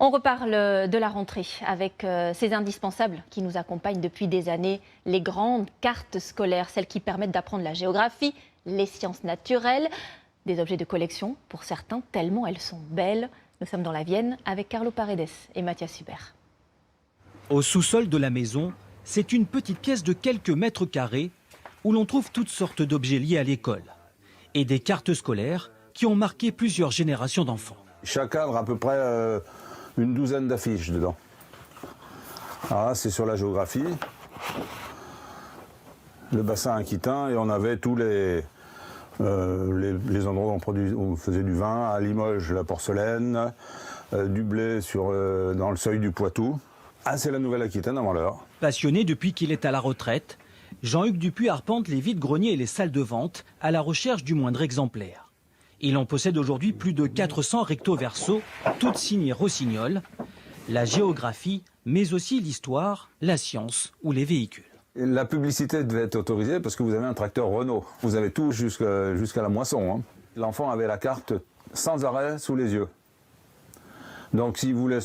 On reparle de la rentrée avec ces indispensables qui nous accompagnent depuis des années, les grandes cartes scolaires, celles qui permettent d'apprendre la géographie, les sciences naturelles, des objets de collection pour certains, tellement elles sont belles. Nous sommes dans la Vienne avec Carlo Paredes et Mathias Hubert. Au sous-sol de la maison, c'est une petite pièce de quelques mètres carrés où l'on trouve toutes sortes d'objets liés à l'école et des cartes scolaires qui ont marqué plusieurs générations d'enfants. Chaque cadre a à peu près une douzaine d'affiches dedans. Alors là, c'est sur la géographie, le bassin aquitain, et on avait tous les endroits où on faisait du vin, à Limoges la porcelaine, du blé dans le seuil du Poitou. Ah, c'est la Nouvelle-Aquitaine avant l'heure. Passionné depuis qu'il est à la retraite, Jean-Hugues Dupuis arpente les vides-greniers et les salles de vente à la recherche du moindre exemplaire. Il en possède aujourd'hui plus de 400 recto-verso, toutes signées Rossignol, la géographie, mais aussi l'histoire, la science ou les véhicules. La publicité devait être autorisée parce que vous avez un tracteur Renault. Vous avez tout jusqu'à la moisson, hein. L'enfant avait la carte sans arrêt sous les yeux. Donc s'il voulait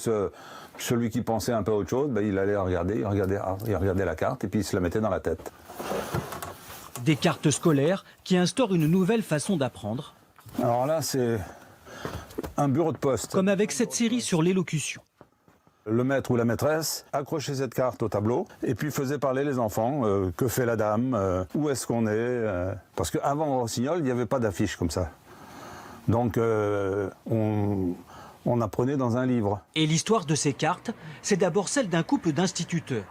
celui qui pensait un peu à autre chose, ben, il allait regarder, il regardait la carte et puis il se la mettait dans la tête. Des cartes scolaires qui instaurent une nouvelle façon d'apprendre. Alors là, c'est un bureau de poste. Comme avec cette série sur l'élocution. Le maître ou la maîtresse accrochait cette carte au tableau et puis faisait parler les enfants. Que fait la dame, où est-ce qu'on est, parce qu'avant Rossignol, il n'y avait pas d'affiche comme ça. Donc on apprenait dans un livre. Et l'histoire de ces cartes, c'est d'abord celle d'un couple d'instituteurs.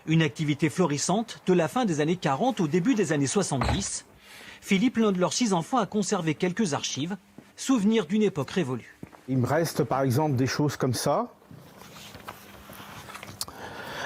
Une activité florissante de la fin des années 40 au début des années 70. Philippe, l'un de leurs 6 enfants, a conservé quelques archives, souvenirs d'une époque révolue. Il me reste par exemple des choses comme ça.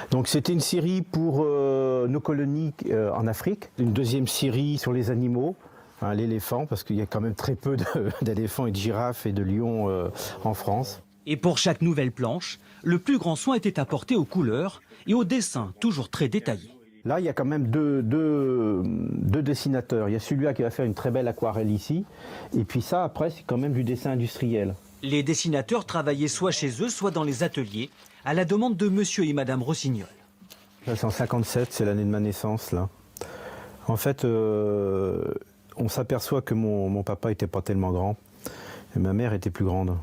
Donc c'était une série pour nos colonies en Afrique, une deuxième série sur les animaux, hein, l'éléphant, parce qu'il y a quand même très peu d'éléphants et de girafes et de lions en France. Et pour chaque nouvelle planche, le plus grand soin était apporté aux couleurs et aux dessins toujours très détaillés. Là, il y a quand même deux dessinateurs. Il y a celui-là qui va faire une très belle aquarelle ici, et puis ça, après, c'est quand même du dessin industriel. Les dessinateurs travaillaient soit chez eux, soit dans les ateliers, à la demande de monsieur et madame Rossignol. Là, c'est en 57, c'est l'année de ma naissance, là. En fait, on s'aperçoit que mon papa n'était pas tellement grand, et ma mère était plus grande.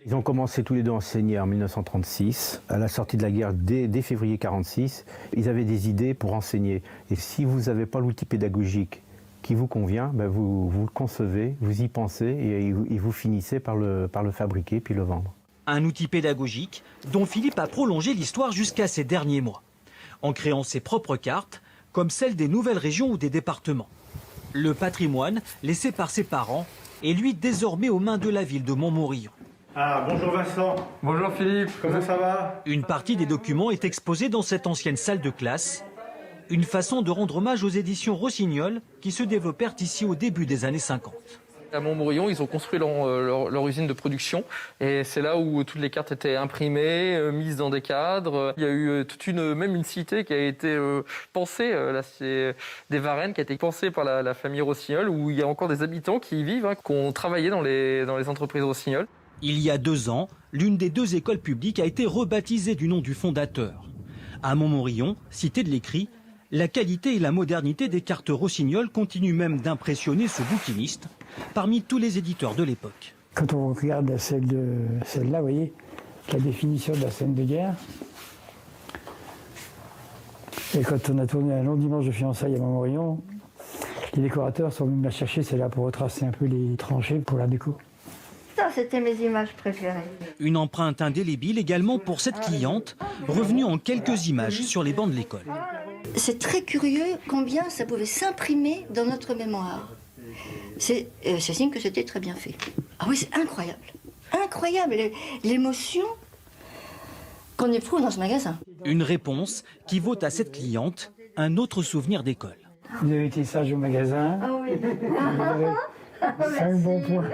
Ils ont commencé tous les deux à enseigner en 1936. À la sortie de la guerre, dès février 1946, ils avaient des idées pour enseigner. Et si vous n'avez pas l'outil pédagogique qui vous convient, ben vous le concevez, vous y pensez et vous finissez par le fabriquer puis le vendre. Un outil pédagogique dont Philippe a prolongé l'histoire jusqu'à ces derniers mois, en créant ses propres cartes, comme celles des nouvelles régions ou des départements. Le patrimoine laissé par ses parents est lui désormais aux mains de la ville de Montmorillon. Ah, bonjour Vincent. Bonjour Philippe. Comment ça va? Une partie des documents est exposée dans cette ancienne salle de classe. Une façon de rendre hommage aux éditions Rossignol qui se développèrent ici au début des années 50. À Montmorillon, ils ont construit leur usine de production et c'est là où toutes les cartes étaient imprimées, mises dans des cadres. Il y a eu même une cité qui a été pensée, là c'est des Varennes qui a été pensée par la famille Rossignol, où il y a encore des habitants qui y vivent, qui ont travaillé dans les entreprises Rossignol. Il y a 2 ans, l'une des 2 écoles publiques a été rebaptisée du nom du fondateur. À Montmorillon, cité de l'écrit, la qualité et la modernité des cartes Rossignol continuent même d'impressionner ce bouquiniste parmi tous les éditeurs de l'époque. Quand on regarde celle-là, vous voyez, la définition de la scène de guerre. Et quand on a tourné un long dimanche de fiançailles à Montmorillon, les décorateurs sont venus la chercher, celle-là, pour retracer un peu les tranchées pour la déco. Ça, c'était mes images préférées. Une empreinte indélébile également pour cette cliente, revenue en quelques images sur les bancs de l'école. C'est très curieux combien ça pouvait s'imprimer dans notre mémoire. C'est signe que c'était très bien fait. Ah oui, c'est incroyable. Incroyable l'émotion qu'on éprouve dans ce magasin. Une réponse qui vaut à cette cliente un autre souvenir d'école. Vous avez été sage au magasin. Ah oui. Vous avez 5 bons points.